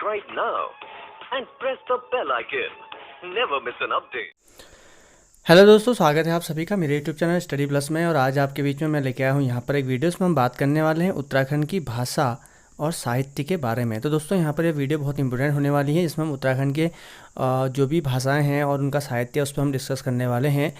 right now and press the bell icon. Never miss an update. Hello दोस्तों, स्वागत है आप सभी का मेरे यूट्यूब चैनल स्टडी प्लस में। और आज आपके बीच में मैं लेके आया हूँ यहाँ पर एक वीडियो। इसमें हम बात करने वाले हैं उत्तराखंड की भाषा और साहित्य के बारे में। तो दोस्तों यहाँ पर ये वीडियो बहुत इंपॉर्टेंट होने वाली है। इसमें हम उत्तराखंड के जो भी भाषाएं हैं और उनका साहित्य उस पर हम डिस्कस करने वाले हैं।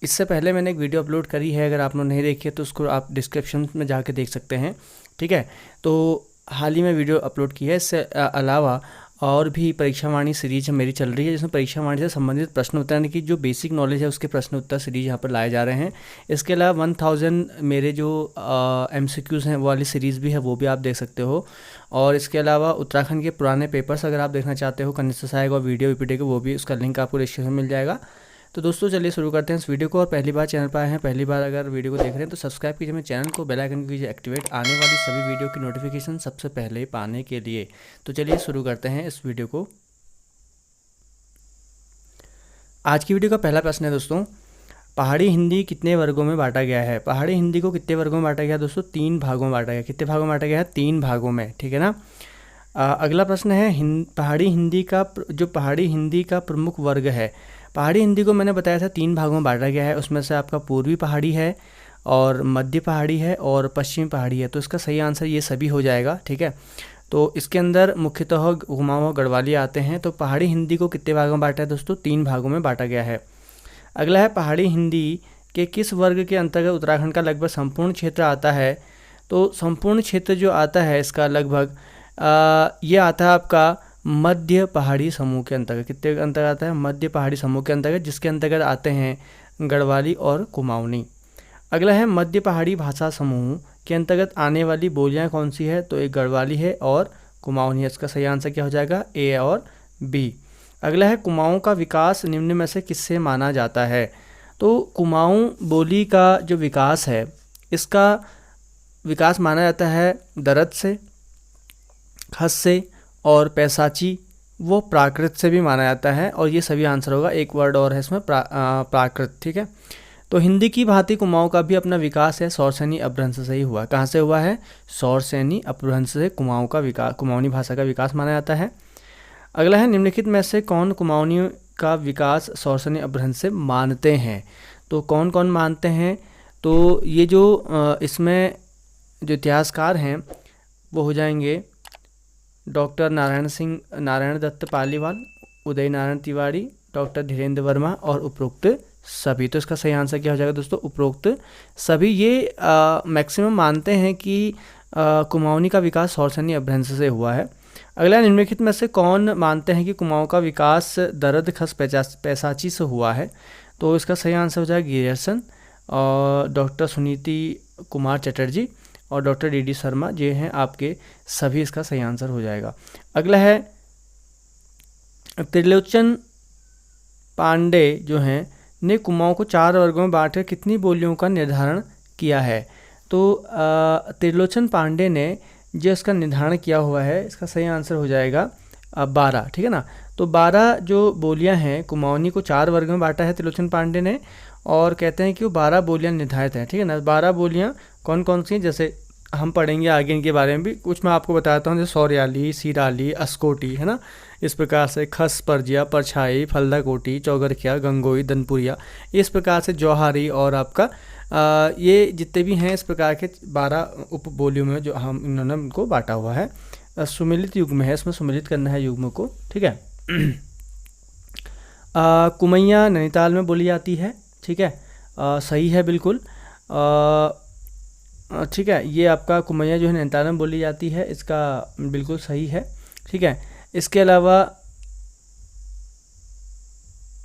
इससे पहले मैंने एक वीडियो अपलोड करी है, अगर आप लोग नहीं देखी है तो उसको आप डिस्क्रिप्शन में जाके देख सकते हैं, ठीक है। तो हाल ही में वीडियो अपलोड की है। इससे अलावा और भी परीक्षा वाणी सीरीज मेरी चल रही है, जिसमें परीक्षा वाणी से संबंधित प्रश्न उत्तर यानी कि जो बेसिक नॉलेज है उसके प्रश्न उत्तर सीरीज यहाँ पर लाए जा रहे हैं। इसके अलावा 1000 मेरे जो MCQs हैं वो वाली सीरीज़ भी है, वो भी आप देख सकते हो। और इसके अलावा उत्तराखंड के पुराने पेपर्स अगर आप देखना चाहते हो कनिष्ठ सहायक और वीडियो वीपीटी के, वो भी उसका लिंक आपको डिस्क्रिप्शन में मिल जाएगा। तो दोस्तों चलिए शुरू करते हैं इस वीडियो को। और पहली बार चैनल पर आए हैं, पहली बार अगर वीडियो को देख रहे हैं तो सब्सक्राइब कीजिए मेरे चैनल को, बेल आइकन कीजिए एक्टिवेट, आने वाली सभी वीडियो की नोटिफिकेशन सबसे पहले पाने के लिए। तो चलिए शुरू करते हैं इस वीडियो को। आज की वीडियो का पहला प्रश्न है दोस्तों, पहाड़ी हिंदी कितने वर्गों में बांटा गया है। पहाड़ी हिंदी को कितने वर्गों में बांटा गया दोस्तों? 3 भागों में बांटा गया। कितने भागों में बांटा गया है? 3 भागों में, ठीक है ना। अगला प्रश्न है पहाड़ी हिंदी का प्रमुख वर्ग है। पहाड़ी हिंदी को मैंने बताया था 3 भागों में बांटा गया है। उसमें से आपका पूर्वी पहाड़ी है और मध्य पहाड़ी है और पश्चिमी पहाड़ी है। तो इसका सही आंसर ये सभी हो जाएगा, ठीक है। तो इसके अंदर मुख्यतः कुमाऊं गढ़वाली आते हैं। तो पहाड़ी हिंदी को कितने भागों में बांटा है दोस्तों? 3 भागों में बांटा गया है। अगला है पहाड़ी हिंदी के किस वर्ग के अंतर्गत उत्तराखंड का लगभग संपूर्ण क्षेत्र आता है। तो संपूर्ण क्षेत्र जो आता है इसका लगभग ये आता है आपका मध्य पहाड़ी समूह के अंतर्गत। कितने के अंतर्गत आता है? मध्य पहाड़ी समूह के अंतर्गत, जिसके अंतर्गत आते हैं गढ़वाली और कुमाऊनी। अगला है मध्य पहाड़ी भाषा समूह के अंतर्गत आने वाली बोलियां कौन सी है। तो एक गढ़वाली है और कुमाऊनी है। इसका सही आंसर क्या हो जाएगा? ए और बी। अगला है कुमाऊं का विकास निम्न में से किससे माना जाता है। तो कुमाऊं बोली का जो विकास है, इसका विकास माना जाता है दरद से, खस से और पैसाची वो प्राकृत से भी माना जाता है। और ये सभी आंसर होगा। एक वर्ड और है इसमें प्राकृत, ठीक है। तो हिंदी की भांति कुमाऊं का भी अपना विकास है सौरसेनी अपभ्रंश से ही हुआ। कहाँ से हुआ है? सौरसेनी अपभ्रंश से कुमाऊं का विकास, कुमाऊनी भाषा का विकास माना जाता है। अगला है निम्नलिखित में से कौन कुमाऊनी का विकास सौरसेनी अपभ्रंश से मानते हैं। तो कौन कौन मानते हैं? तो ये जो इसमें जो इतिहासकार हैं वो हो जाएंगे डॉक्टर नारायण दत्त पालीवाल, उदय नारायण तिवारी, डॉक्टर धीरेन्द्र वर्मा और उपरोक्त सभी। तो इसका सही आंसर क्या हो जाएगा दोस्तों? उपरोक्त सभी। ये मैक्सिमम मानते हैं कि कुमाऊनी का विकास सौरसेनी अपभ्रंश से हुआ है। अगला निम्नलिखित में से कौन मानते हैं कि कुमाऊं का विकास दरद खस पैसाची से हुआ है। तो इसका सही आंसर हो जाएगा गिरियर्सन और डॉक्टर सुनीति कुमार चटर्जी और डॉक्टर DD शर्मा, ये हैं आपके सभी। इसका सही आंसर हो जाएगा। अगला है त्रिलोचन पांडे जो हैं ने कुमाऊं को 4 वर्गों में बांटकर कितनी बोलियों का निर्धारण किया है। तो त्रिलोचन पांडे ने जो इसका निर्धारण किया हुआ है, इसका सही आंसर हो जाएगा 12, ठीक है ना। तो 12 जो बोलियां हैं, कुमाऊनी को 4 वर्गों में बांटा है त्रिलोचन पांडे ने और कहते हैं कि वो 12 बोलियां निर्धारित हैं, ठीक है ना। 12 बोलियां कौन कौन सी हैं, जैसे हम पढ़ेंगे आगे इनके बारे में भी कुछ मैं आपको बताता हूँ, जैसे सौर्याली, सीराली, अस्कोटी, है ना। इस प्रकार से खस, परजिया, परछाई, फल्दा कोटी, चौगरखिया, गंगोई, दनपुरिया, इस प्रकार से जौहारी और आपका ये जितने भी हैं इस प्रकार के 12 उपबोलियों में जो हम इन्होंने उनको बांटा हुआ है। सुमिलित युग्म है, इसमें सुमिलित करना है युग्म को, ठीक है। कुमैया नैनीताल में बोली जाती है, ठीक है। सही है बिल्कुल, ठीक है। ये आपका कुमैया जो है नैनीताल में बोली जाती है, इसका बिल्कुल सही है, ठीक है। इसके अलावा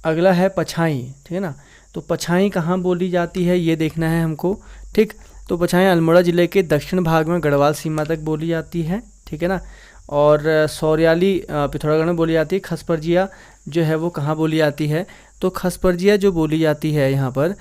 अगला है पछाई, ठीक है ना। तो पछाई कहाँ बोली जाती है ये देखना है हमको, ठीक। तो पछाई अल्मोड़ा ज़िले के दक्षिण भाग में गढ़वाल सीमा तक बोली जाती है, ठीक है ना। और सौर्याली पिथौरागढ़ में बोली जाती है। खसपरजिया जो है वो कहाँ बोली जाती है। तो खसपरजिया जो बोली जाती है यहाँ पर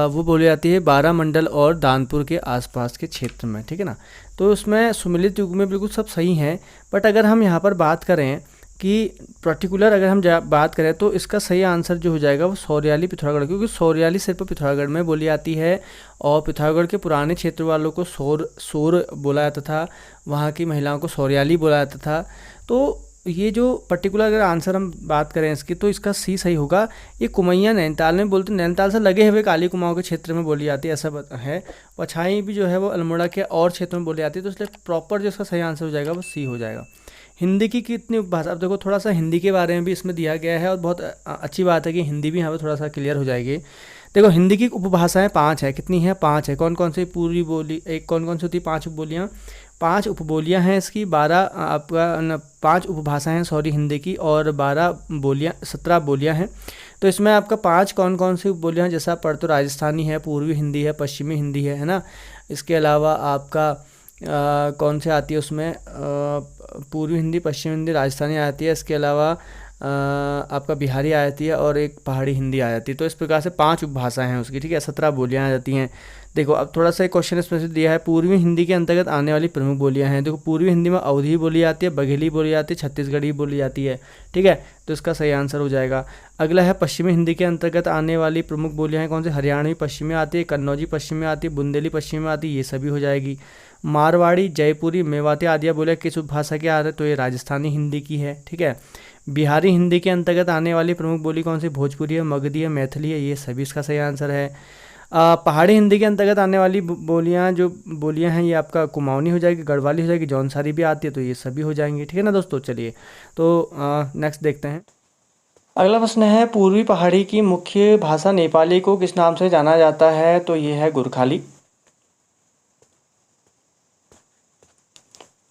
वो बोली जाती है 12 मंडल और दानपुर के आसपास के क्षेत्र में, ठीक है ना। तो उसमें सुमिलित युग में बिल्कुल सब सही हैं। बट अगर हम यहाँ पर बात करें कि पर्टिकुलर अगर हम बात करें तो इसका सही आंसर जो हो जाएगा वो सौरियाली पिथौरागढ़, क्योंकि सौरियाली सिर्फ पिथौरागढ़ में बोली जाती है और पिथौरागढ़ के पुराने क्षेत्र वालों को सौर बोला जाता था, वहाँ की महिलाओं को सौरियाली बोला जाता था। तो ये जो पर्टिकुलर अगर आंसर हम बात करें इसकी तो इसका सी सही होगा। ये कुमैया नैनीताल में बोलते, नैनीताल से लगे हुए काली कुमाऊँ के क्षेत्र में बोली जाती है ऐसा है। पछाई भी जो है वो अल्मोड़ा के और क्षेत्रों में बोली जाती है, तो इसलिए प्रॉपर जो इसका सही आंसर हो जाएगा वो सी हो जाएगा। हिंदी की कितनी उपभाषा, अब देखो थोड़ा सा हिंदी के बारे में भी इसमें दिया गया है और बहुत अच्छी बात है कि हिंदी भी यहाँ पर थोड़ा सा क्लियर हो जाएगी। देखो हिंदी की उपभाषाएं 5 है, कितनी है 5 है। कौन कौन सी पूरी बोली, एक कौन कौन सी होती है 5 उपबोलियाँ, 5 उपबोलियाँ हैं इसकी, 12 आपका 5 उपभाषाएं हैं सॉरी हिंदी की, और 12 बोलियाँ 17 बोलियाँ हैं। तो इसमें आपका 5 कौन कौन सी उपबोलियाँ हैं, जैसा पर तो राजस्थानी है, पूर्वी हिंदी है, पश्चिमी हिंदी है ना। इसके अलावा आपका कौन से आती है उसमें, पूर्वी हिंदी, पश्चिमी हिंदी, राजस्थानी आती है। इसके अलावा आपका बिहारी आ जाती है और एक पहाड़ी हिंदी आ जाती है। तो इस प्रकार से 5 उपभाषाएं हैं उसकी, ठीक है। 17 बोलियां आ जाती हैं। देखो अब थोड़ा सा एक क्वेश्चन इसमें से दिया है, पूर्वी हिंदी के अंतर्गत आने वाली प्रमुख बोलियां हैं। देखो पूर्वी हिंदी में अवधी बोली जाती है, बघेली बोली जाती है, छत्तीसगढ़ी बोली जाती है, ठीक है। तो इसका सही आंसर हो जाएगा। अगला है पश्चिमी हिंदी के अंतर्गत आने वाली प्रमुख बोलियाँ हैं कौन से, हरियाणवी पश्चिमी आती है, कन्नौजी पश्चिमी आती है, बुंदेली पश्चिमी आती है, ये सभी हो जाएगी। मारवाड़ी, जयपुरी, मेवाती आदि बोले किस उपभाषा की आ रहे, तो ये राजस्थानी हिंदी की है, ठीक है। बिहारी हिंदी के अंतर्गत आने वाली प्रमुख बोली कौन सी, भोजपुरी है, मगधी है, मैथिली है, ये सभी इसका सही आंसर है। पहाड़ी हिंदी के अंतर्गत आने वाली बोलियाँ जो बोलियाँ हैं ये आपका कुमाऊनी हो जाएगी, गढ़वाली हो जाएगी, जौनसारी भी आती है, तो ये सभी हो जाएंगी, ठीक है ना दोस्तों। चलिए तो नेक्स्ट देखते हैं। अगला प्रश्न है, पूर्वी पहाड़ी की मुख्य भाषा नेपाली को किस नाम से जाना जाता है, तो ये है गोरखाली।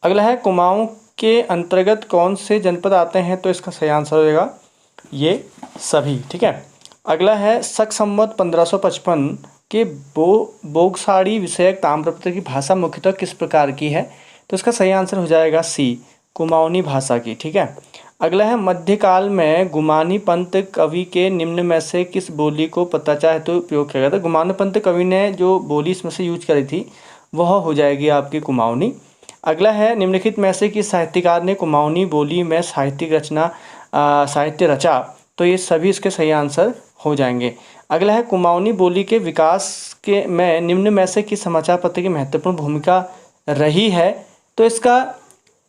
अगला है, कुमाऊं के अंतर्गत कौन से जनपद आते हैं, तो इसका सही आंसर हो जाएगा ये सभी, ठीक है। अगला है, शक संवत 1555 के बोगसाड़ी विषयक ताम्रपत्र की भाषा मुख्यतः किस प्रकार की है, तो इसका सही आंसर हो जाएगा सी, कुमाऊनी भाषा की, ठीक है। अगला है, मध्यकाल में गुमानी पंत कवि के निम्न में से किस बोली को पताचा हेतु उपयोग किया गया था। गुमानी पंत कवि ने जो बोली इसमें से यूज करी थी वह हो जाएगी आपकी कुमाऊनी। अगला है, निम्नलिखित में से किस साहित्यकार ने कुमाऊनी बोली में साहित्य रचा, तो ये सभी इसके सही आंसर हो जाएंगे। अगला है, कुमाऊनी बोली के विकास के में निम्न में से किस समाचार पत्र की महत्वपूर्ण भूमिका रही है, तो इसका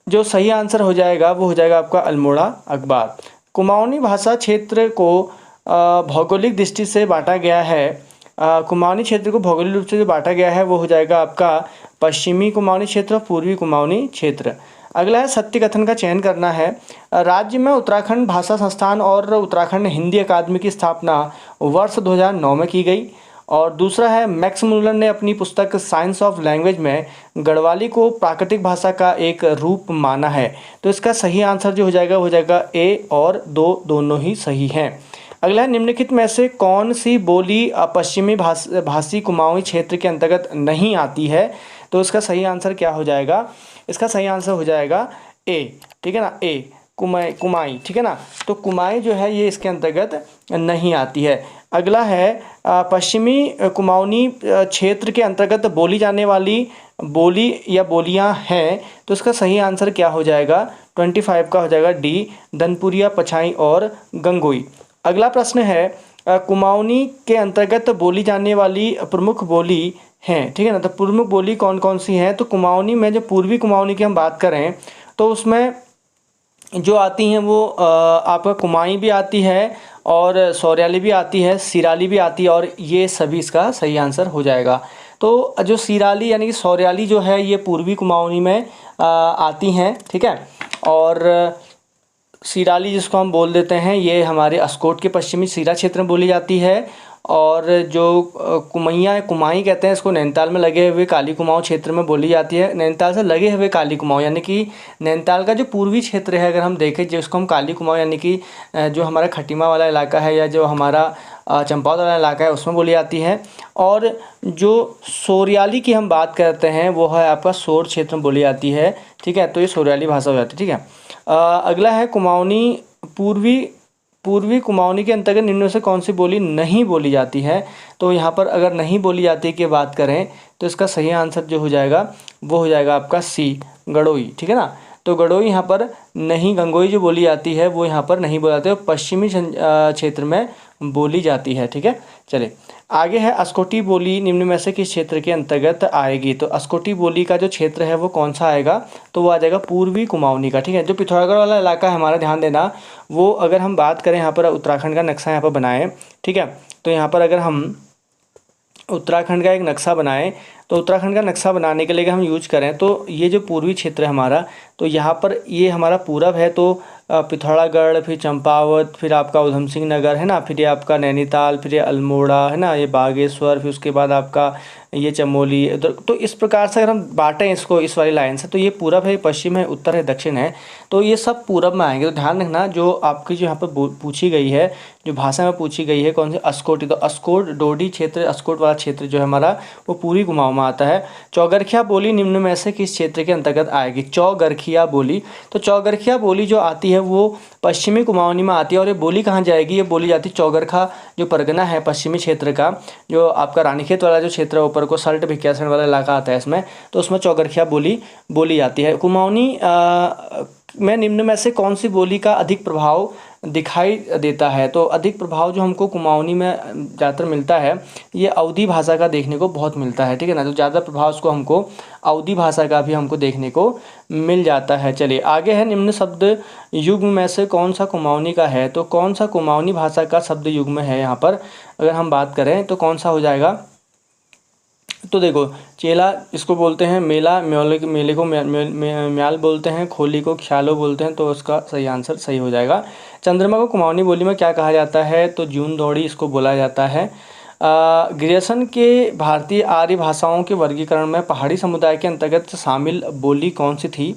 जो सही आंसर हो जाएगा वो हो जाएगा आपका अल्मोड़ा अखबार। कुमाऊनी भाषा क्षेत्र को भौगोलिक दृष्टि से बांटा गया है, कुमाऊनी क्षेत्र को भौगोलिक रूप से जो बांटा गया है वो हो जाएगा आपका पश्चिमी कुमाऊनी क्षेत्र और पूर्वी कुमाऊनी क्षेत्र। अगला है, सत्य कथन का चयन करना है। राज्य में उत्तराखंड भाषा संस्थान और उत्तराखंड हिंदी अकादमी की स्थापना वर्ष 2009 में की गई। और दूसरा है, मैक्स मुलर ने अपनी पुस्तक साइंस ऑफ लैंग्वेज में गढ़वाली को प्राकृतिक भाषा का एक रूप माना है, तो इसका सही आंसर जो हो जाएगा वो हो जाएगा ए और दो दोनों ही सही हैं। अगला है, निम्नलिखित में से कौन सी बोली पश्चिमी भाषी कुमाऊनी क्षेत्र के अंतर्गत नहीं आती है, तो इसका सही आंसर क्या हो जाएगा, इसका सही आंसर हो जाएगा ए, ठीक है ना, ए कुमाई, ठीक है ना। तो कुमाई जो है ये इसके अंतर्गत नहीं आती है। अगला है, पश्चिमी कुमाऊनी क्षेत्र के अंतर्गत बोली जाने वाली बोली या बोलियां हैं, तो इसका सही आंसर क्या हो जाएगा, 25 का हो जाएगा डी, धनपुरिया, पछाई और गंगोई। अगला प्रश्न है, कुमाऊनी के अंतर्गत बोली जाने वाली प्रमुख बोली हैं, ठीक है ना। तो प्रमुख बोली कौन कौन सी हैं, तो कुमाऊनी में जो पूर्वी कुमाऊनी की हम बात करें तो उसमें जो आती हैं वो आपका कुमाई भी आती है और सौरियाली भी आती है, सिराली भी आती है, और ये सभी इसका सही आंसर हो जाएगा। तो जो सिराली यानी कि सौरियाली जो है ये पूर्वी कुमाऊनी में आती हैं, ठीक है। और सिराली जिसको हम बोल देते हैं ये हमारे अस्कोट के पश्चिमी सिरा क्षेत्र में बोली जाती है। और जो कुमाई कहते हैं इसको नैनीताल में लगे हुए काली कुमाऊं क्षेत्र में बोली जाती है। नैनीताल से लगे हुए काली कुमाऊं यानी कि नैनीताल का जो पूर्वी क्षेत्र है अगर हम देखें जिसको हम काली कुमाऊं यानी कि जो हमारा खटीमा वाला इलाका है या जो हमारा चंपावत वाला इलाका है उसमें बोली जाती है। और जो सौरियाली की हम बात करते हैं वो है आपका सौर क्षेत्र में बोली जाती है, ठीक है। तो ये सौरियाली भाषा हो जाती है, ठीक है। अगला है कुमाऊनी पूर्वी कुमाऊनी के अंतर्गत निम्न में से कौन सी बोली नहीं बोली जाती है। तो यहाँ पर अगर नहीं बोली जाती की बात करें तो इसका सही आंसर जो हो जाएगा वो हो जाएगा आपका सी, गड़ोई, ठीक है ना। तो गडोई यहाँ पर नहीं, गंगोई जो बोली जाती है वो यहाँ पर नहीं बोली जाती है, पश्चिमी क्षेत्र में बोली जाती है। ठीक है, चलिए आगे है अस्कोटी बोली निम्न में से किस क्षेत्र के अंतर्गत आएगी। तो अस्कोटी बोली का जो क्षेत्र है वो कौन सा आएगा, तो वो आ जाएगा पूर्वी कुमाऊनी का। ठीक है, जो पिथौरागढ़ वाला इलाका है हमारा, ध्यान देना, वो अगर हम बात करें यहाँ पर उत्तराखंड का नक्शा यहाँ पर बनाएं, ठीक है, तो यहाँ पर अगर हम उत्तराखंड का एक नक्शा बनाएं, तो उत्तराखंड का नक्शा बनाने के लिए हम यूज करें तो ये जो पूर्वी क्षेत्र है हमारा, तो यहाँ पर ये हमारा पूरब है, तो पिथौरागढ़, फिर चंपावत, फिर आपका उधम सिंह नगर है ना, फिर ये आपका नैनीताल, फिर ये अल्मोड़ा है ना, ये बागेश्वर, फिर उसके बाद आपका ये चमोली उधर। तो इस प्रकार से अगर हम बांटें इसको इस वाली लाइन से, तो ये पूरब है, पश्चिम है, उत्तर है, दक्षिण है, तो ये सब पूरब में आएंगे। तो ध्यान रखना, जो आपकी जो यहाँ पर पूछी गई है, जो भाषा में पूछी गई है कौन सी, अस्कोटी, तो अस्कोट डोडी क्षेत्र, अस्कोट वाला क्षेत्र जो है हमारा वो पूरी कुमाऊं में आता है। चौगरखिया बोली निम्न में से किस क्षेत्र के अंतर्गत आएगी, चौगरखिया बोली, तो चौगरखिया बोली जो आती है वो पश्चिमी कुमाऊनी में आती है। और ये बोली कहाँ जाएगी, ये बोली जाती है चौगरखा जो परगना है पश्चिमी क्षेत्र का, जो आपका रानीखेत वाला जो क्षेत्र है ऊपर को सल्ट भिकियासैंण वाला इलाका आता है इसमें, तो उसमें चौगरखिया बोली बोली जाती है। कुमाऊनी में निम्न में से कौन सी बोली का अधिक प्रभाव दिखाई देता है, तो अधिक प्रभाव जो हमको कुमाऊनी में ज़्यादातर मिलता है ये अवधी भाषा का देखने को बहुत मिलता है। ठीक है ना, तो ज़्यादा प्रभाव उसको हमको अवधी भाषा का भी हमको देखने को मिल जाता है। चलिए आगे है, निम्न शब्द युग्म में से कौन सा कुमाऊनी का है, तो कौन सा कुमाऊनी भाषा का शब्द युग्म है यहाँ पर अगर हम बात करें तो कौन सा हो जाएगा, तो देखो चेला इसको बोलते हैं मेला, मेले को म्याल बोलते हैं, खोली को ख्यालो बोलते हैं, तो उसका सही आंसर सही हो जाएगा। चंद्रमा को कुमाऊनी बोली में क्या कहा जाता है, तो जून दौड़ी इसको बोला जाता है। ग्रियर्सन के भारतीय आर्य भाषाओं के वर्गीकरण में पहाड़ी समुदाय के अंतर्गत शामिल बोली कौन सी थी,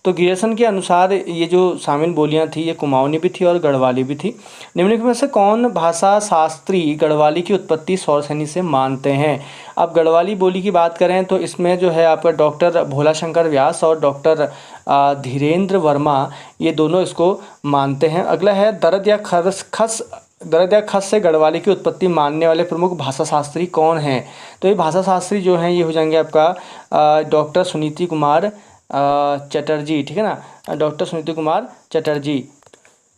तो ग्रियर्सन के अनुसार ये जो शामिल बोलियां थी ये कुमाऊनी भी थी और गढ़वाली भी थी। निम्नलिखित में से कौन भाषा शास्त्री गढ़वाली की उत्पत्ति सौरसेनी से मानते हैं। अब गढ़वाली बोली की बात करें तो इसमें जो है आपका डॉक्टर भोलाशंकर व्यास और डॉक्टर धीरेन्द्र वर्मा, ये दोनों इसको मानते हैं। अगला है दर्द या खस से गढ़वाली की उत्पत्ति मानने वाले प्रमुख भाषा शास्त्री कौन हैं, तो ये भाषा शास्त्री जो हैं ये हो जाएंगे आपका डॉक्टर सुनीति कुमार चटर्जी। ठीक है ना, डॉक्टर सुनीति कुमार चटर्जी।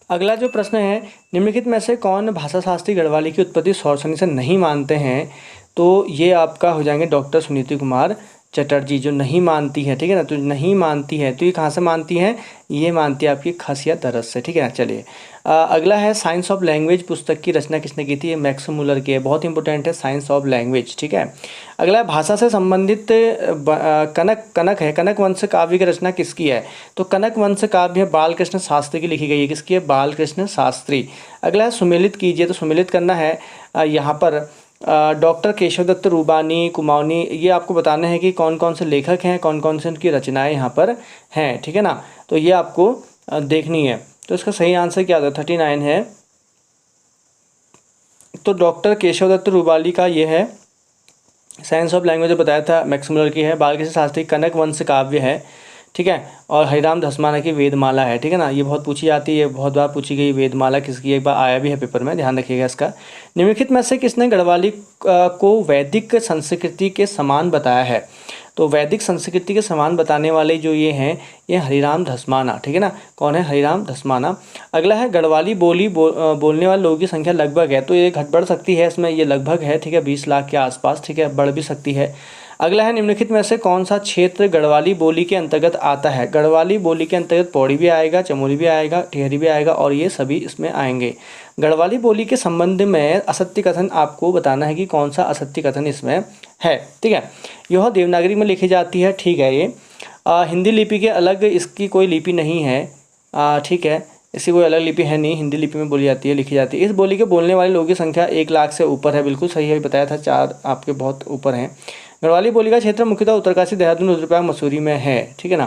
अगला जो प्रश्न है, निम्नलिखित में से कौन भाषा शास्त्री गढ़वाली की उत्पत्ति सौरसेनी से नहीं मानते हैं, तो ये आपका हो जाएंगे डॉक्टर सुनीति कुमार चटर्जी जो नहीं मानती है। ठीक है ना, तो नहीं मानती है, तो ये कहाँ से मानती हैं, ये मानती है आपकी खस या दरस से। ठीक है ना, चलिए अगला है साइंस ऑफ लैंग्वेज पुस्तक की रचना किसने की थी, ये मैक्स मुलर की है, बहुत इंपॉर्टेंट है साइंस ऑफ लैंग्वेज। ठीक है, अगला है भाषा से संबंधित कनक है, कनक वंश काव्य की रचना किसकी है, तो कनक वंश काव्य बालकृष्ण शास्त्री की लिखी गई है, किसकी है, बालकृष्ण शास्त्री। अगला है सुमेलित कीजिए, तो सुमेलित करना है यहाँ पर डॉक्टर केशव दत्त रूबानी कुमाऊनी, ये आपको बताना है कि कौन कौन से लेखक हैं, कौन कौन से उनकी रचनाएं यहाँ पर हैं। ठीक है ना, तो ये आपको देखनी है। तो इसका सही आंसर क्या था, 39 है, तो डॉक्टर केशव दत्त रूबाली का ये है, साइंस ऑफ लैंग्वेज बताया था मैक्स मुलर की है, बालकृष्ण शास्त्री कनक वंश काव्य है। ठीक है, और हरिराम धस्माना की वेदमाला है। ठीक है ना, ये बहुत पूछी जाती है, बहुत बार पूछी गई वेदमाला किसकी, एक बार आया भी है पेपर में, ध्यान रखिएगा इसका। निम्नलिखित में से किसने गढ़वाली को वैदिक संस्कृति के समान बताया है, तो वैदिक संस्कृति के समान बताने वाले जो ये हैं ये हरिराम धस्माना। ठीक है ना, कौन है, हरिराम धस्माना। अगला है गढ़वाली बोली बोलने वाले लोगों की संख्या लगभग है, तो ये घट बढ़ सकती है, इसमें ये लगभग है। ठीक है, 20 लाख के आसपास। ठीक है, बढ़ भी सकती है। अगला है निम्नलिखित में से कौन सा क्षेत्र गढ़वाली बोली के अंतर्गत आता है, गढ़वाली बोली के अंतर्गत पौड़ी भी आएगा, चमोली भी आएगा, टिहरी भी आएगा, और ये सभी इसमें आएंगे। गढ़वाली बोली के संबंध में असत्य कथन आपको बताना है कि कौन सा असत्य कथन इसमें है। ठीक है, यह देवनागरी में लिखी जाती है। ठीक है, ये हिंदी लिपि के अलग इसकी कोई लिपि नहीं है। ठीक है, इसकी कोई अलग लिपि है नहीं, हिंदी लिपि में बोली जाती है, लिखी जाती है। इस बोली के बोलने वाले लोगों की संख्या 1 लाख से ऊपर है, बिल्कुल सही है, बताया था 4 आपके बहुत ऊपर हैं। गढ़वाली बोली का क्षेत्र मुख्यतः उत्तरकाशी, देहरादून, रुद्रप्रयाग, मसूरी में है। ठीक है ना,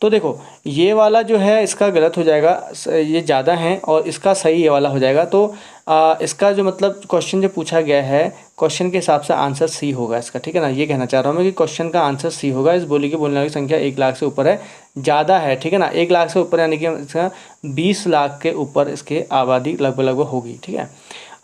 तो देखो ये वाला जो है इसका गलत हो जाएगा, ये ज़्यादा है, और इसका सही ये वाला हो जाएगा। तो इसका जो मतलब क्वेश्चन जो पूछा गया है, क्वेश्चन के हिसाब से आंसर सी होगा इसका। ठीक है ना, ये कहना चाह रहा हूँ मैं कि क्वेश्चन का आंसर सी होगा। इस बोली के बोलने वाली संख्या 1 लाख से ऊपर है, ज़्यादा है। ठीक है ना, 1 लाख से ऊपर यानी कि इसका 20 लाख के ऊपर इसके आबादी लगभग होगी। ठीक है,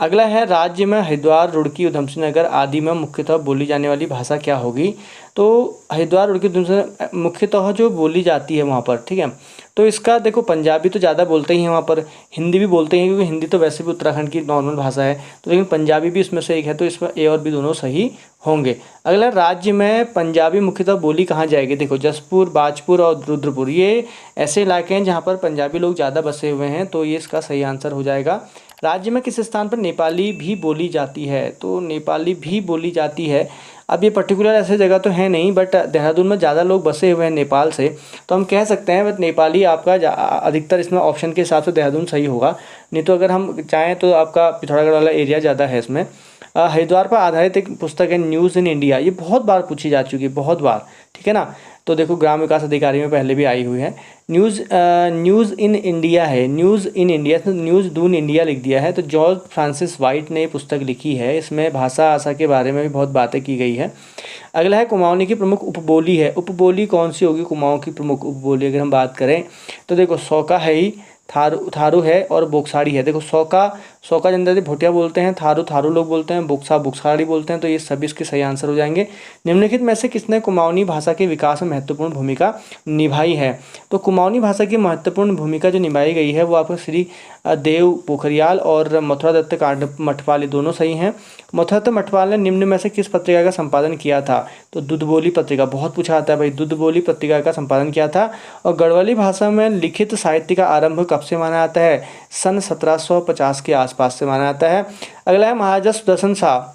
अगला है राज्य में हरिद्वार, रुड़की, उधमसिंह नगर आदि में मुख्यतः बोली जाने वाली भाषा क्या होगी। तो हरिद्वार, रुड़की, उधमसिंह मुख्यतः जो बोली जाती है वहाँ पर, ठीक है। तो इसका देखो पंजाबी तो ज़्यादा बोलते ही हैं वहाँ पर, हिंदी भी बोलते हैं क्योंकि हिंदी तो वैसे भी उत्तराखंड की नॉर्मल भाषा है, तो लेकिन पंजाबी भी इसमें से एक है, तो इसमें ए और बी दोनों सही होंगे। अगला राज्य में पंजाबी मुख्यतः बोली कहाँ जाएगी। देखो जसपुर, बाजपुर और रुद्रपुर ये ऐसे इलाके हैं जहाँ पर पंजाबी लोग ज़्यादा बसे हुए हैं, तो ये इसका सही आंसर हो जाएगा। राज्य में किस स्थान पर नेपाली भी बोली जाती है। तो नेपाली भी बोली जाती है। अब ये पर्टिकुलर ऐसे जगह तो है नहीं, बट देहरादून में ज़्यादा लोग बसे हुए हैं नेपाल से, तो हम कह सकते हैं बट नेपाली आपका अधिकतर इसमें ऑप्शन के हिसाब से देहरादून सही होगा। नहीं तो अगर हम चाहें तो आपका पिथौरागढ़ वाला एरिया ज़्यादा है इसमें। हरिद्वार पर आधारित एक पुस्तक है न्यूज़ इन इंडिया, ये बहुत बार पूछी जा चुकी है, बहुत बार, ठीक है ना। तो देखो ग्राम विकास अधिकारी में पहले भी आई हुई है। न्यूज़ इन इंडिया है, न्यूज़ इन इंडिया, तो न्यूज़ दून इंडिया लिख दिया है। तो जॉर्ज फ्रांसिस वाइट ने पुस्तक लिखी है, इसमें भाषा आशा के बारे में भी बहुत बातें की गई है। अगला है कुमाऊनी की प्रमुख उपबोली है। उपबोली कौन सी होगी कुमाऊं की प्रमुख उपबोली अगर हम बात करें तो देखो सौका है ही, थारू है और बोक्साड़ी है। देखो सौका जनजाति भोटिया बोलते हैं, थारू लोग बोलते हैं, बोक्साड़ी बोलते हैं, तो ये सभी इसके सही आंसर हो जाएंगे। निम्नलिखित में से किसने कुमाऊनी भाषा के विकास में महत्वपूर्ण भूमिका निभाई है। तो कुमाऊनी भाषा की महत्वपूर्ण भूमिका जो निभाई गई है वो आपका श्री देव पोखरियाल और मथुरा दत्त मठपाल, ये दोनों सही हैं। मथुरा दत्त मठपाल ने निम्न में से किस पत्रिका का संपादन किया था। तो दुधबोली पत्रिका, बहुत पूछा आता है भाई, दुधबोली पत्रिका का संपादन किया था। और गढ़वाली भाषा में लिखित साहित्य का आरंभ कब से माना जाता है। सन 1750 के आसपास से माना जाता है। अगला है महाराजा सुदर्शन शाह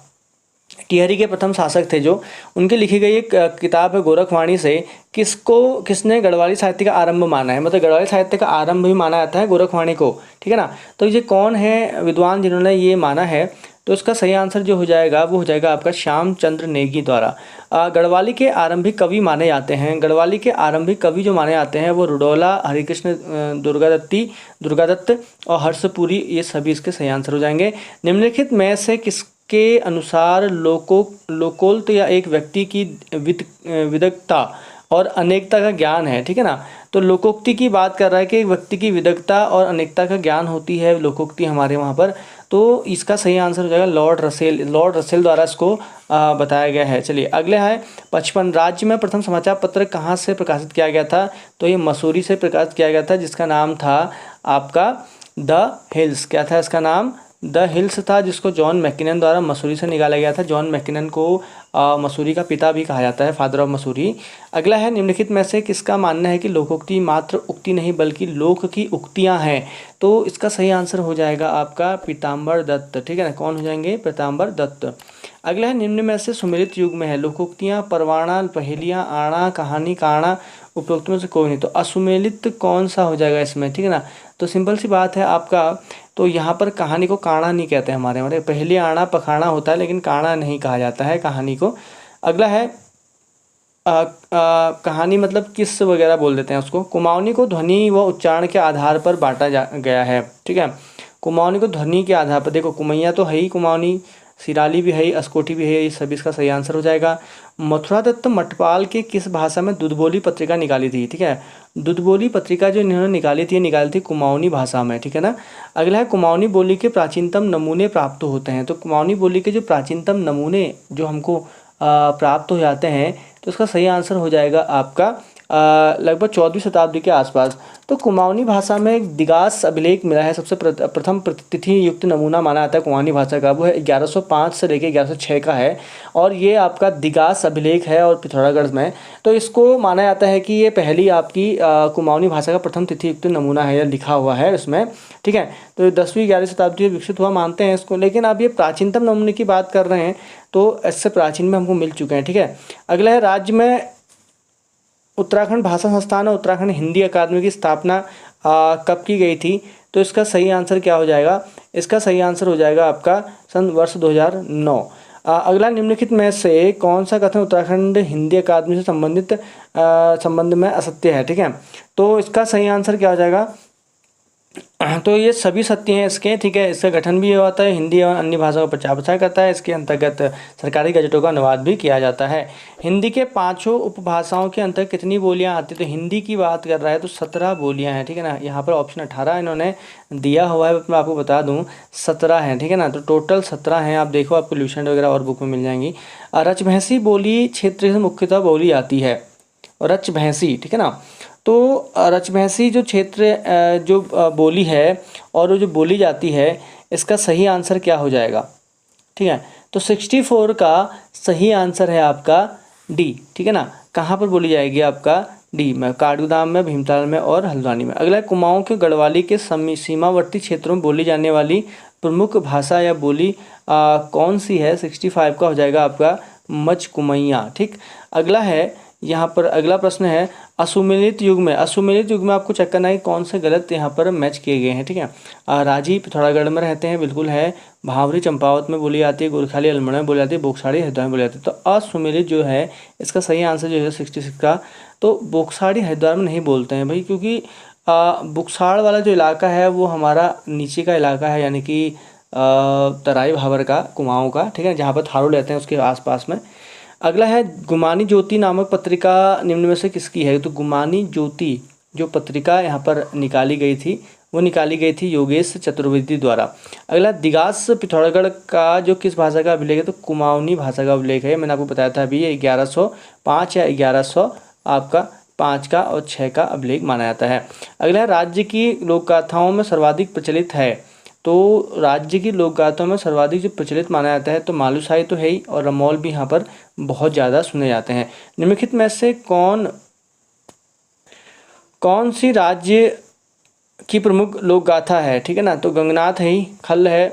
टिहरी के प्रथम शासक थे जो, उनकी लिखी गई एक किताब है गोरखवाणी से, किसने गढ़वाली साहित्य का आरंभ माना है। मतलब गढ़वाली साहित्य का आरंभ भी माना जाता है गोरखवाणी को, ठीक है ना। तो ये कौन है विद्वान जिन्होंने ये माना है। तो इसका सही आंसर जो हो जाएगा वो हो जाएगा आपका श्यामचंद्र नेगी द्वारा। गढ़वाली के आरंभिक कवि माने जाते हैं, गढ़वाली के आरंभिक कवि जो माने जाते हैं वो रुडौला, हरिकृष्ण दुर्गादत्त और हर्षपुरी, ये सभी इसके सही आंसर हो जाएंगे। निम्नलिखित में से किसके अनुसार लोकोक्त या एक व्यक्ति की विदग्धता और अनेकता का ज्ञान है, ठीक है ना। तो लोकोक्ति की बात कर रहा है कि एक व्यक्ति की विदग्धता और अनेकता का ज्ञान होती है लोकोक्ति हमारे वहाँ पर। तो इसका सही आंसर हो जाएगा लॉर्ड रसेल द्वारा इसको बताया गया है। चलिए अगले है 55 राज्य में प्रथम समाचार पत्र कहाँ से प्रकाशित किया गया था। तो ये मसूरी से प्रकाशित किया गया था, जिसका नाम था आपका द हिल्स। क्या था इसका नाम, द हिल्स था, जिसको जॉन मैकिनन द्वारा मसूरी से निकाला गया था। जॉन मैकिनन को मसूरी का पिता भी कहा जाता है, फादर ऑफ मसूरी। अगला है निम्नलिखित में से किसका मानना है कि लोकोक्ति मात्र उक्ति नहीं बल्कि लोक की उक्तियां हैं। तो इसका सही आंसर हो जाएगा आपका पीताम्बर दत्त, ठीक है ना। कौन हो जाएंगे, पीताम्बर दत्त। अगला है निम्न में से सुमेलित युग में है। लोकोक्तियाँ, परवाना, पहेलियाँ, आना, कहानी, काना, उपरोक्त में से कोई नहीं। तो असुमेलित कौन सा हो जाएगा इसमें, ठीक है ना। तो सिंपल सी बात है आपका, तो यहाँ पर कहानी को काना नहीं कहते हैं हमारे पहले आना पखाना होता है, लेकिन काना नहीं कहा जाता है कहानी को। अगला है कहानी मतलब किस वगैरह बोल देते हैं उसको। कुमाऊनी को ध्वनि व उच्चारण के आधार पर बांटा गया है, ठीक है। कुमाऊनी को ध्वनि के आधार पर, देखो कुमैया तो है ही, कुमाऊनी सिराली भी है, अस्कोटी भी है, ये सभी इसका सही आंसर हो जाएगा। मथुरा दत्त मठपाल के किस भाषा में दुधबोली पत्रिका निकाली थी, ठीक है। दुधबोली पत्रिका जो इन्होंने निकाली थी कुमाऊनी भाषा में, ठीक है ना। अगला है कुमाऊनी बोली के प्राचीनतम नमूने प्राप्त होते हैं। तो कुमाऊनी बोली के जो प्राचीनतम नमूने जो हमको प्राप्त हो जाते हैं, तो इसका सही आंसर हो जाएगा आपका लगभग 14वीं शताब्दी के आसपास। तो कुमाऊनी भाषा में दिगास अभिलेख मिला है, सबसे प्रथम तिथि युक्त नमूना माना जाता है कुमाऊनी भाषा का, वो है 1105 से लेकर 1106 का है, और ये आपका दिगास अभिलेख है और पिथौरागढ़ में। तो इसको माना जाता है कि ये पहली आपकी कुमाऊनी भाषा का प्रथम तिथि युक्त नमूना है, या लिखा हुआ है उसमें, ठीक है। तो 10वीं 11वीं शताब्दी में विकसित हुआ मानते हैं इसको, लेकिन अब ये प्राचीनतम नमूने की बात कर रहे हैं, तो इससे प्राचीन में हमको मिल चुके हैं, ठीक है। अगला है राज्य में उत्तराखंड भाषा संस्थान और उत्तराखंड हिंदी अकादमी की स्थापना कब की गई थी। तो इसका सही आंसर क्या हो जाएगा, इसका सही आंसर हो जाएगा आपका वर्ष 2009। अगला निम्नलिखित में से कौन सा कथन उत्तराखंड हिंदी अकादमी से संबंध में असत्य है, ठीक है। तो इसका सही आंसर क्या हो जाएगा, तो ये सभी सत्य हैं इसके, ठीक है। इसका गठन भी होता है, हिंदी और अन्य भाषाओं का प्रचार प्रसार करता है। इसके अंतर्गत सरकारी गजटों का अनुवाद भी किया जाता है। हिंदी के पांचों उपभाषाओं के अंतर्गत कितनी बोलियां आती हैं? तो हिंदी की बात कर रहा है तो 17 बोलियां हैं, ठीक है ना। यहाँ पर ऑप्शन 18 इन्होंने दिया हुआ है, मैं आपको बता दूँ 17 हैं, ठीक है ना। तो टोटल 17 हैं। आप देखो, आपको ल्यूसेंट वगैरह और बुक में मिल जाएंगी। रचभैंसी बोली क्षेत्र से मुख्यतः बोली जाती है, रचभैंसी, ठीक है ना। तो रचभैंसी जो क्षेत्र जो बोली है और वो जो बोली जाती है, इसका सही आंसर क्या हो जाएगा? ठीक है, तो 64 का सही आंसर है आपका डी, ठीक है ना। कहाँ पर बोली जाएगी? आपका डी में, काठगोदाम में, भीमताल में और हल्द्वानी में। अगला है, कुमाऊं के गढ़वाली के सीमावर्ती क्षेत्रों में बोली जाने वाली प्रमुख भाषा या बोली कौन सी है? 65 का हो जाएगा आपका मचकुमैया, ठीक। अगला है, यहाँ पर अगला प्रश्न है, असुमेलित युग में, असुमेलित युग में आपको चेक करना है कौन से गलत यहाँ पर मैच किए गए हैं, ठीक है। राजी पिथौरागढ़ में रहते हैं, बिल्कुल है। भावरी चंपावत में बोली जाती है, गोरखाली अल्मोड़ा में बोली जाती है, बोक्साड़ी हरिद्वार में बोली जाती है। तो असुमेलित जो है इसका सही आंसर जो है 66 का। तो बोक्साड़ी हरिद्वार में नहीं बोलते हैं भाई, क्योंकि बुक्साड़ वाला जो इलाका है वो हमारा नीचे का इलाका है, यानी कि तराई भाबर का, कुमाऊँ का, ठीक है, जहाँ पर थारू रहते हैं उसके आसपास में। अगला है, गुमानी ज्योति नामक पत्रिका निम्न में से किसकी है? तो गुमानी ज्योति जो पत्रिका यहाँ पर निकाली गई थी, वो निकाली गई थी योगेश चतुर्वेदी द्वारा। अगला, दिगास पिथौरागढ़ का जो किस भाषा का अभिलेख है? तो कुमाऊनी भाषा का अभिलेख है। मैंने आपको बताया था अभी, ये 1105 या 1100 आपका 5 का और 6 का अभिलेख माना जाता है। अगला है, राज्य की लोक गाथाओं में सर्वाधिक प्रचलित है। तो राज्य की लोक गाथाओं में सर्वाधिक जो प्रचलित माना जाता है, तो मालूशाही तो है ही, और रमौल भी यहाँ पर बहुत ज़्यादा सुने जाते हैं। निम्नलिखित में से कौन सी राज्य की प्रमुख लोक गाथा है? ठीक है ना। तो गंगनाथ है ही, खल है,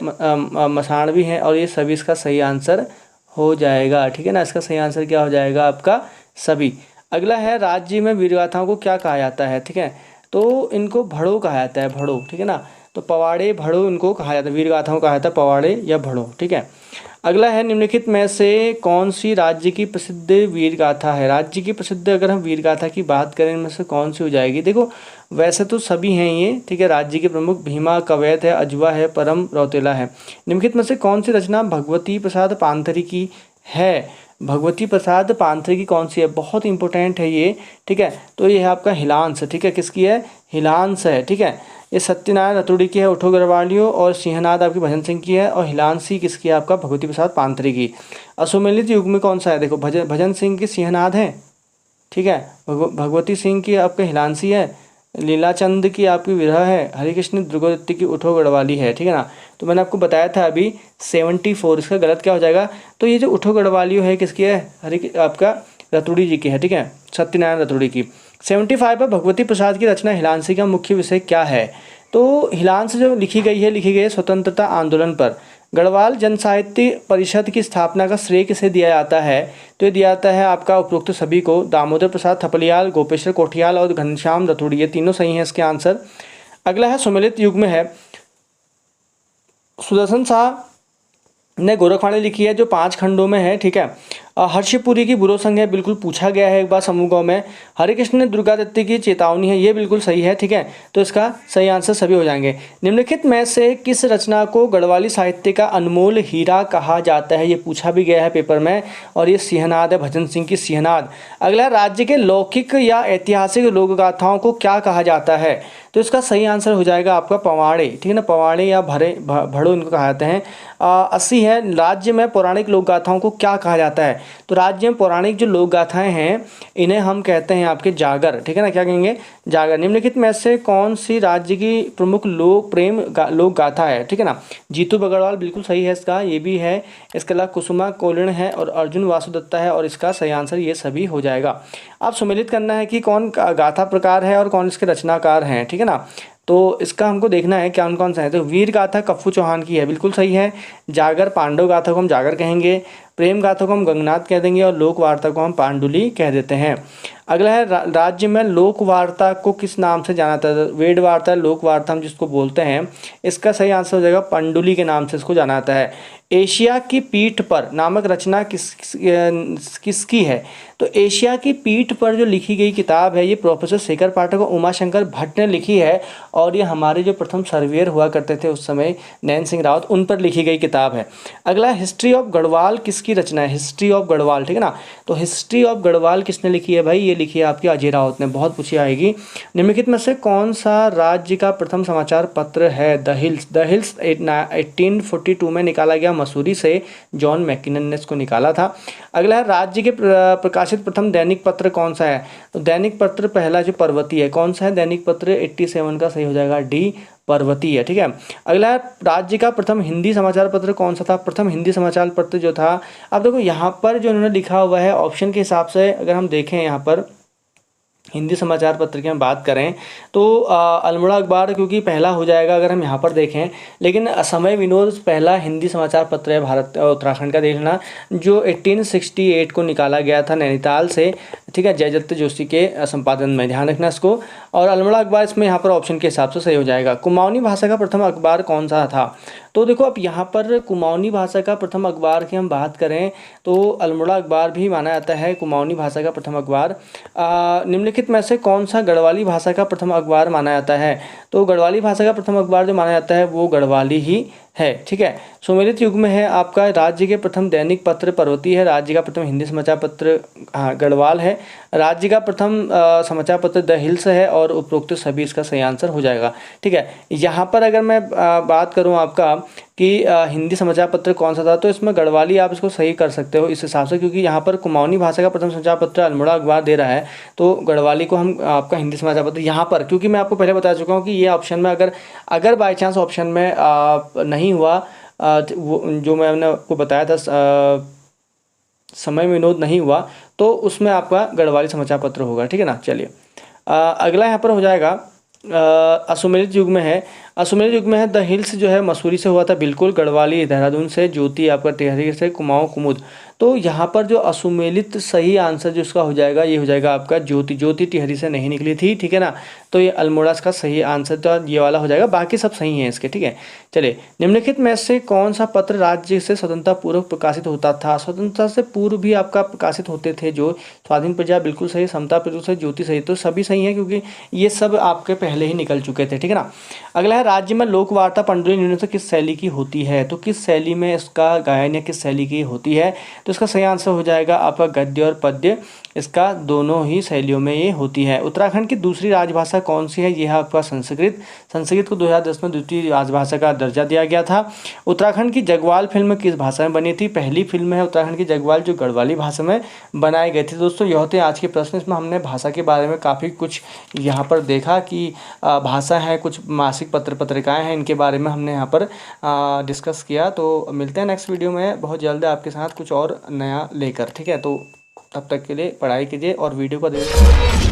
मसाणवी है, और ये सभी इसका सही आंसर हो जाएगा, ठीक है ना। इसका सही आंसर क्या हो जाएगा आपका? सभी। अगला है, राज्य में वीरगाथाओं को क्या कहा जाता है? ठीक है, तो इनको भड़ो कहा जाता है, भड़ो, ठीक है ना। तो पवाड़े भड़ो इनको कहा जाता है, वीरगाथाओं कहा जाता है पवाड़े या भड़ो, ठीक है। अगला है, निम्नलिखित में से कौन सी राज्य की प्रसिद्ध वीर गाथा है? राज्य की प्रसिद्ध अगर हम वीर गाथा की बात करें, इनमें से कौन सी हो जाएगी? देखो, वैसे तो सभी हैं ये, ठीक है। राज्य के प्रमुख भीमा, कवैत है, अजवा है, परम, रौतेला है। निम्नलिखित में से कौन सी रचना भगवती प्रसाद पांथरी की है? भगवती प्रसाद पांथरी की कौन सी है? बहुत इंपॉर्टेंट है ये, ठीक है। तो ये है आपका हिलांस, ठीक है। किसकी है? हिलांस है, ठीक है। ये सत्यनारायण रतुड़ी की है, उठो गढ़वालियों, और सिंहनाद आपकी भजन सिंह की है, और हिलांसी किसकी है? आपका भगवती प्रसाद पांथरी की। असुमेलित युग में कौन सा है? देखो, भजन सिंह की सिंहनाद है, ठीक है। भगवती सिंह की आपके हिलांसी है, लीलाचंद की आपकी विरह है, हरिकृष्ण दुर्गोदत्ती की उठो गढ़वाली है, ठीक है ना। तो मैंने आपको बताया था अभी 74, इसका गलत क्या हो जाएगा? तो ये जो उठो गढ़वालियो है किसकी है? आपका रतुड़ी जी की है, ठीक है, सत्यनारायण रतुड़ी की। 75 पर भगवती प्रसाद की रचना हिलांसी का मुख्य विषय क्या है? तो हिलांस जो लिखी गई है स्वतंत्रता आंदोलन पर। गढ़वाल जन साहित्य परिषद की स्थापना का श्रेय किसे दिया जाता है? तो ये दिया जाता है आपका उपरोक्त सभी को, दामोदर प्रसाद थपलियाल, गोपेश्वर कोठियाल और घनश्याम रतुड़ी, ये तीनों सही हैं इसके आंसर। अगला है, सुमेलित युग में है, सुदर्शन शाह ने गोरखवाणी लिखी है जो 5 खंडों में है, ठीक है। हर्षपुरी की बुरो संग है, बिल्कुल पूछा गया है एक बार समूह गाँव में। हरिकृष्ण ने दुर्गादत्ती की चेतावनी है, ये बिल्कुल सही है, ठीक है। तो इसका सही आंसर सभी हो जाएंगे। निम्नलिखित में से किस रचना को गढ़वाली साहित्य का अनमोल हीरा कहा जाता है? ये पूछा भी गया है पेपर में, और ये सिंहनाद है, भजन सिंह की सिंहनाद। अगला, राज्य के लौकिक या ऐतिहासिक लोक गाथाओं को क्या कहा जाता है? तो इसका सही आंसर हो जाएगा आपका पवाड़े, ठीक है ना। पवाड़े या भड़ो इनको कहा जाते हैं। 80 है, राज्य में पौराणिक लोक गाथाओं को क्या कहा जाता है? तो राज्य में पौराणिक जो लोक गाथाएं हैं इन्हें हम कहते हैं आपके जागर, ठीक है ना। क्या कहेंगे? जागर। निम्नलिखित में से कौन सी राज्य की प्रमुख लोक गाथा है? ठीक है ना। जीतू बगड़वाल बिल्कुल सही है इसका, ये भी है। इसके अलावा कुसुमा कोलिण है और अर्जुन वासुदत्ता है, और इसका सही आंसर ये सभी हो जाएगा। आप सम्मिलित करना है कि कौन गाथा प्रकार है और कौन इसके रचनाकार हैं, ठीक है ना। तो इसका हमको देखना है कौन कौन सा है। तो वीर गाथा कप्पू चौहान की है, बिल्कुल सही है। जागर, पांडव गाथा को हम जागर कहेंगे। प्रेम गाथा को हम गंगनाथ कह देंगे और लोक वार्ता को हम पांडुली कह देते हैं। अगला है राज्य में लोक वार्ता को किस नाम से जाना जाता है? वेद वार्ता, लोक वार्ता हम जिसको बोलते हैं, इसका सही आंसर हो जाएगा पांडुली के नाम से इसको जाना जाता है। एशिया की पीठ पर नामक रचना किसकी है? तो एशिया की पीठ पर जो लिखी गई किताब है ये प्रोफेसर शेखर पाठक और उमाशंकर भट्ट ने लिखी है, और ये हमारे जो प्रथम सर्वेयर हुआ करते थे उस समय नैन सिंह रावत, उन पर लिखी गई किताब है। अगला हिस्ट्री ऑफ गढ़वाल किसकी रचना है? हिस्ट्री ऑफ गढ़वाल, ठीक है ना। तो हिस्ट्री ऑफ गढ़वाल किसने लिखी है भाई? ये लिखी है आपकी अजय राउत ने, बहुत पूछी आएगी। निम्नलिखित में से कौन सा राज्य का प्रथम समाचार पत्र है? The hills. द हिल्स 1842 में निकाला गया, मसूरी से जॉन मैकिनन ने इसको निकाला था। अगला है राज्य के प्रकाशित प्रथम दैनिक पत्र कौन सा है? तो दैनिक पत्र पहला जो पर्वती है, कौन सा है दैनिक पत्र? 87 का सही हो जाएगा डी, पर्वती है, ठीक है। अगला है राज्य का प्रथम हिंदी समाचार पत्र कौन सा था? प्रथम हिंदी समाचार पत्र जो था, अब देखो यहाँ पर जो उन्होंने लिखा हुआ है ऑप्शन के हिसाब से अगर हम देखें यहाँ पर हिंदी समाचार पत्र की हम बात करें तो अल्मोड़ा अखबार क्योंकि पहला हो जाएगा अगर हम यहाँ पर देखें, लेकिन समय विनोद पहला हिंदी समाचार पत्र है भारत उत्तराखंड का, देखना, जो 1868 को निकाला गया था नैनीताल से, ठीक है, जयदत्त जोशी के संपादन में, ध्यान रखना इसको। और अल्मोड़ा अखबार इसमें यहाँ पर ऑप्शन के हिसाब से सही हो जाएगा। कुमाऊनी भाषा का प्रथम अखबार कौन सा था? तो देखो अब यहाँ पर कुमाऊनी भाषा का प्रथम अखबार की हम बात करें तो अल्मोड़ा अखबार भी माना जाता है कुमाऊनी भाषा का प्रथम अखबार। निम्नलिखित में से कौन सा गढ़वाली भाषा का प्रथम अखबार माना जाता है? तो गढ़वाली भाषा का प्रथम अखबार जो माना जाता है वो गढ़वाली ही है, ठीक है। सुमेलित युग में है आपका राज्य के प्रथम दैनिक पत्र पर्वती है, राज्य का प्रथम हिंदी समाचार पत्र गढ़वाल है, राज्य का प्रथम समाचार पत्र द हिल्स है, और उपरोक्त सभी इसका सही आंसर हो जाएगा, ठीक है। यहाँ पर अगर मैं बात करूँ आपका कि हिंदी समाचार पत्र कौन सा था, तो इसमें गढ़वाली आप इसको सही कर सकते हो इस हिसाब से, क्योंकि यहाँ पर कुमाऊनी भाषा का प्रथम समाचार पत्र अल्मोड़ा अखबार दे रहा है, तो गढ़वाली को हम आपका हिंदी समाचार पत्र यहाँ पर, क्योंकि मैं आपको पहले बता चुका हूँ कि ये ऑप्शन में अगर बाई चांस ऑप्शन में नहीं हुआ, वो जो मैंने आपको बताया था समय विनोद नहीं हुआ, तो उसमें आपका गढ़वाली समाचार पत्र होगा, ठीक है ना। चलिए अगला यहाँ पर हो जाएगा असुमेलित युग में है। असुमेलित युग में है द हिल्स जो है मसूरी से हुआ था, बिल्कुल। गढ़वाली देहरादून से, ज्योति आपका टिहरी से, कुमाऊं कुमुद। तो यहाँ पर जो असुमेलित सही आंसर जो इसका हो जाएगा ये हो जाएगा आपका ज्योति। ज्योति टिहरी से नहीं निकली थी, ठीक है ना। तो ये अल्मोड़ा का सही आंसर तो ये वाला हो जाएगा, बाकी सब सही हैं इसके, ठीक है। चलिए निम्नलिखित में से कौन सा पत्र राज्य से स्वतंत्रता पूर्व प्रकाशित होता था? स्वतंत्रता से पूर्व भी आपका प्रकाशित होते थे, जो स्वाधीन प्रजा बिल्कुल सही, समता प्रजा से, ज्योति सही, तो सभी सही है क्योंकि ये सब आपके पहले ही निकल चुके थे, ठीक है ना। अगला है राज्य में लोक वार्ता पांडुली नृत्य किस शैली की होती है? तो किस शैली में इसका गायन या किस शैली की होती है? तो इसका सही आंसर हो जाएगा आपका गद्य और पद्य, इसका दोनों ही शैलियों में ये होती है। उत्तराखंड की दूसरी राजभाषा कौन सी है? यह है आपका संस्कृत। संस्कृत को 2010 में द्वितीय राजभाषा का दर्जा दिया गया था। उत्तराखंड की जगवाल फिल्म किस भाषा में बनी थी? पहली फिल्म है उत्तराखंड की जगवाल जो गढ़वाली भाषा में बनाई गई थी। दोस्तों यह होते हैं आज के प्रश्न, इसमें हमने भाषा के बारे में काफ़ी कुछ यहाँ पर देखा कि भाषा है, कुछ मासिक पत्रिकाएँ हैं, इनके बारे में हमने यहाँ पर डिस्कस किया। तो मिलते हैं नेक्स्ट वीडियो में बहुत जल्द आपके साथ कुछ और नया लेकर, ठीक है। तो तब तक के लिए पढ़ाई कीजिए और वीडियो को देखिए।